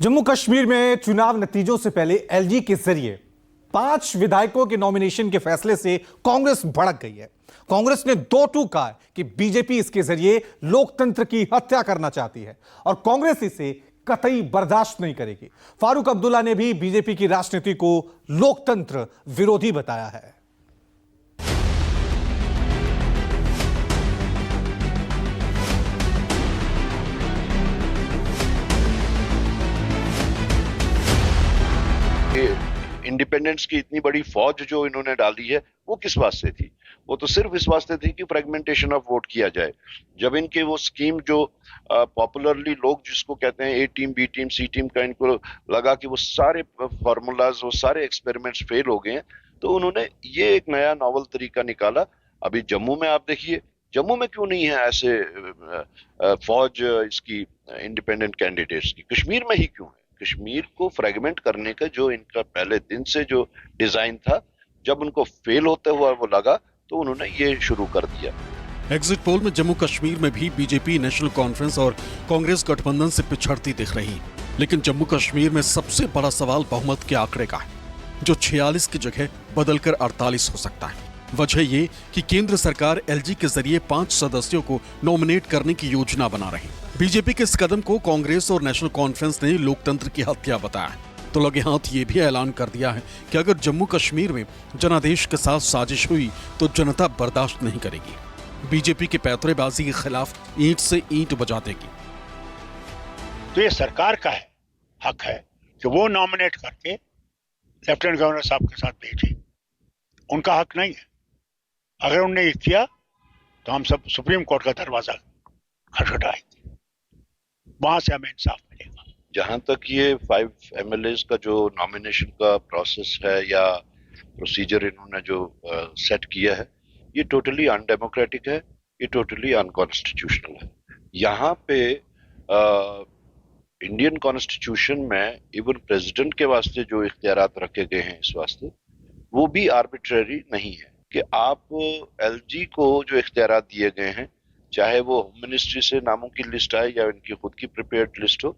जम्मू कश्मीर में चुनाव नतीजों से पहले एलजी के जरिए 5 विधायकों के नॉमिनेशन के फैसले से कांग्रेस भड़क गई है। कांग्रेस ने दो टूक कहा है कि बीजेपी इसके जरिए लोकतंत्र की हत्या करना चाहती है और कांग्रेस इसे कतई बर्दाश्त नहीं करेगी। फारूक अब्दुल्ला ने भी बीजेपी की राजनीति को लोकतंत्र विरोधी बताया है। इंडिपेंडेंस की इतनी बड़ी फौज जो इन्होंने डाली है वो किस वास्ते थी? वो तो सिर्फ इस वास्ते थी कि फ्रेगमेंटेशन ऑफ वोट किया जाए। जब इनके वो स्कीम जो पॉपुलरली लोग जिसको कहते हैं ए टीम बी टीम सी टीम का, इनको लगा कि वो सारे फार्मूलाज वो सारे एक्सपेरिमेंट्स फेल हो गए हैं, तो उन्होंने ये एक नया नॉवल तरीका निकाला। अभी जम्मू में आप देखिए, जम्मू में क्यों नहीं है ऐसे फौज इसकी इंडिपेंडेंट कैंडिडेट्स की? कश्मीर में ही क्यों है? कश्मीर को फ्रेगमेंट करने का जो इनका पहले दिन से जो डिजाइन था, जब उनको फेल होते हुआ वो लगा तो उन्होंने ये शुरू कर दिया। एग्जिट पोल में जम्मू कश्मीर में भी बीजेपी नेशनल कॉन्फ्रेंस और कांग्रेस गठबंधन से पिछड़ती दिख रही, लेकिन जम्मू कश्मीर में सबसे बड़ा सवाल बहुमत के आंकड़े का है, जो 46 की जगह बदलकर 48 हो सकता है। वजह ये कि केंद्र सरकार एलजी के जरिए 5 सदस्यों को नॉमिनेट करने की योजना बना रही। बीजेपी के इस कदम को कांग्रेस और नेशनल कॉन्फ्रेंस ने लोकतंत्र की हत्या बताया, तो लगे हाथ ये भी ऐलान कर दिया है कि अगर जम्मू कश्मीर में जनादेश के साथ साजिश हुई तो जनता बर्दाश्त नहीं करेगी। बीजेपी के पैतरेबाजी के खिलाफ ईंट से ईंट बजा देगी। तो ये सरकार का है, हक है कि वो नॉमिनेट करके लेफ्टिनेंट गवर्नर साहब के साथ भेजे। उनका हक नहीं है। अगर उन्होंने ये किया तो हम सब सुप्रीम कोर्ट का दरवाजा खटखटाएंगे, वहां से हमें इंसाफ मिलेगा। जहां तक ये 5 एमएलएज का जो नॉमिनेशन का प्रोसेस है या प्रोसीजर इन्होंने जो सेट किया है, ये टोटली अनडेमोक्रेटिक है, ये टोटली अनकॉन्स्टिट्यूशनल है। यहाँ पे इंडियन कॉन्स्टिट्यूशन में इवन प्रेसिडेंट के वास्ते जो इख्तियारात रखे गए हैं इस वास्ते, वो भी आर्बिट्रेरी नहीं है कि आप एलजी को जो इख्तियारात दिए गए हैं, चाहे वो होम मिनिस्ट्री से नामों की लिस्ट आए या इनकी खुद की प्रिपेयर्ड लिस्ट हो,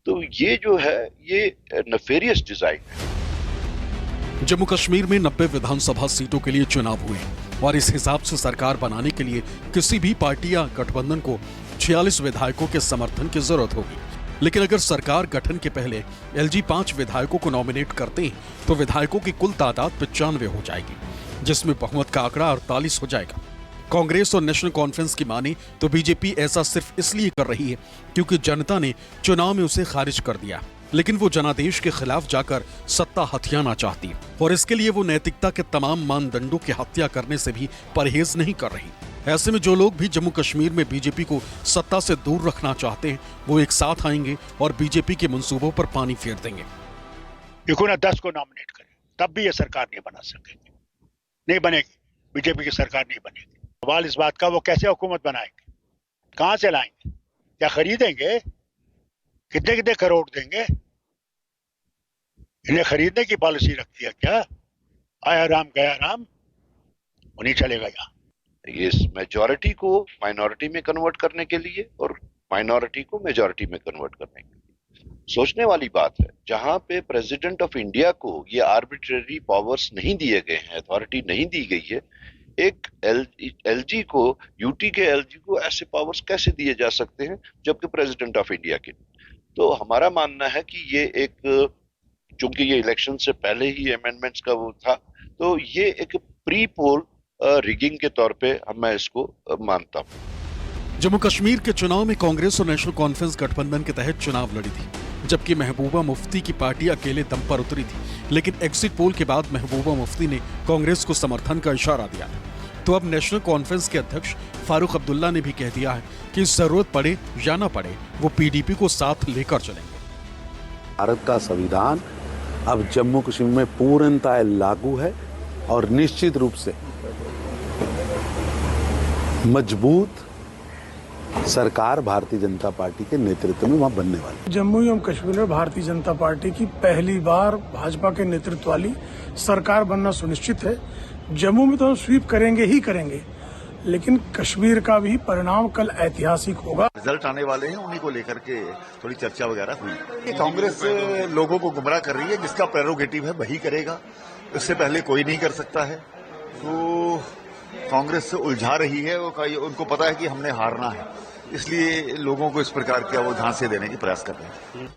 तो ये जो है ये नेफेरियस डिजाइन है। जम्मू कश्मीर में 90 विधानसभा सीटों के लिए चुनाव हुए और इस हिसाब से सरकार बनाने के लिए किसी भी पार्टी या गठबंधन को 46 विधायकों के समर्थन की जरूरत होगी। लेकिन अगर सरकार गठन के पहले एलजी 5 विधायकों को नॉमिनेट करते हैं तो विधायकों की कुल तादाद 95 हो जाएगी, जिसमें बहुमत का आंकड़ा 48 हो जाएगा। कांग्रेस और नेशनल कॉन्फ्रेंस की माने तो बीजेपी ऐसा सिर्फ इसलिए कर रही है क्योंकि जनता ने चुनाव में उसे खारिज कर दिया, लेकिन वो जनादेश के खिलाफ जाकर सत्ता हथियाना चाहती है और इसके लिए वो नैतिकता के तमाम मानदंडों की हत्या करने से भी परहेज नहीं कर रही। ऐसे में जो लोग भी जम्मू कश्मीर में बीजेपी को सत्ता से दूर रखना चाहते हैं, वो एक साथ आएंगे और बीजेपी के मंसूबों पर पानी फेर देंगे। देखो ना, 10 को नॉमिनेट करें तब भी ये सरकार नहीं बना सकेगी, नहीं बनेगी, बीजेपी की सरकार नहीं बनेगी। सवाल इस बात का वो कैसे हुकूमत बनाएंगे, कहां से लाएंगे, क्या खरीदेंगे, कितने कितने करोड़ देंगे? इन्हें खरीदने की पॉलिसी रखती है क्या? आया राम गया राम, वो नहीं चलेगा। यहाँ इस मेजॉरिटी को माइनॉरिटी में कन्वर्ट करने के लिए और माइनॉरिटी को मेजॉरिटी में कन्वर्ट करने के लिए सोचने वाली बात है। जहां पे प्रेसिडेंट ऑफ इंडिया को ये आर्बिट्रेरी पावर्स नहीं दिए गए हैं, अथॉरिटी नहीं दी गई है, एक एलजी को, यूटी के एलजी को ऐसे पावर्स कैसे दिए जा सकते हैं जबकि प्रेसिडेंट ऑफ इंडिया के? तो हमारा मानना है कि ये एक, चूंकि ये इलेक्शन से पहले ही अमेंडमेंट्स का वो था, तो ये एक प्री पोल रिगिंग के तौर पे मैं इसको मानता हूँ। जम्मू कश्मीर के चुनाव में कांग्रेस और नेशनल कॉन्फ्रेंस गठबंधन के तहत चुनाव लड़ी थी, जबकि महबूबा मुफ्ती की पार्टी अकेले दम पर उतरी थी। लेकिन एग्जिट पोल के बाद महबूबा मुफ्ती ने कांग्रेस को समर्थन का इशारा दिया, तो अब नेशनल कॉन्फ्रेंस के अध्यक्ष फारूक अब्दुल्ला ने भी कह दिया है कि जरूरत पड़े या न पड़े वो पीडीपी को साथ लेकर चलेंगे। भारत का संविधान अब जम्मू कश्मीर में पूर्णतः लागू है और निश्चित रूप से मजबूत सरकार भारतीय जनता पार्टी के नेतृत्व में वहां बनने वाली। जम्मू एवं कश्मीर में भारतीय जनता पार्टी की पहली बार भाजपा के नेतृत्व वाली सरकार बनना सुनिश्चित है। जम्मू में तो हम स्वीप करेंगे ही करेंगे, लेकिन कश्मीर का भी परिणाम कल ऐतिहासिक होगा। रिजल्ट आने वाले हैं, उन्हीं को लेकर के थोड़ी चर्चा वगैरह हुई। ये कांग्रेस लोगों को गुमराह कर रही है, जिसका प्रेरोगेटिव है वही करेगा, इससे पहले कोई नहीं कर सकता है। तो कांग्रेस उलझा रही है, उनको पता है कि हमने हारना है, इसलिए लोगों को इस प्रकार के वो झांसे देने के प्रयास कर रहे हैं।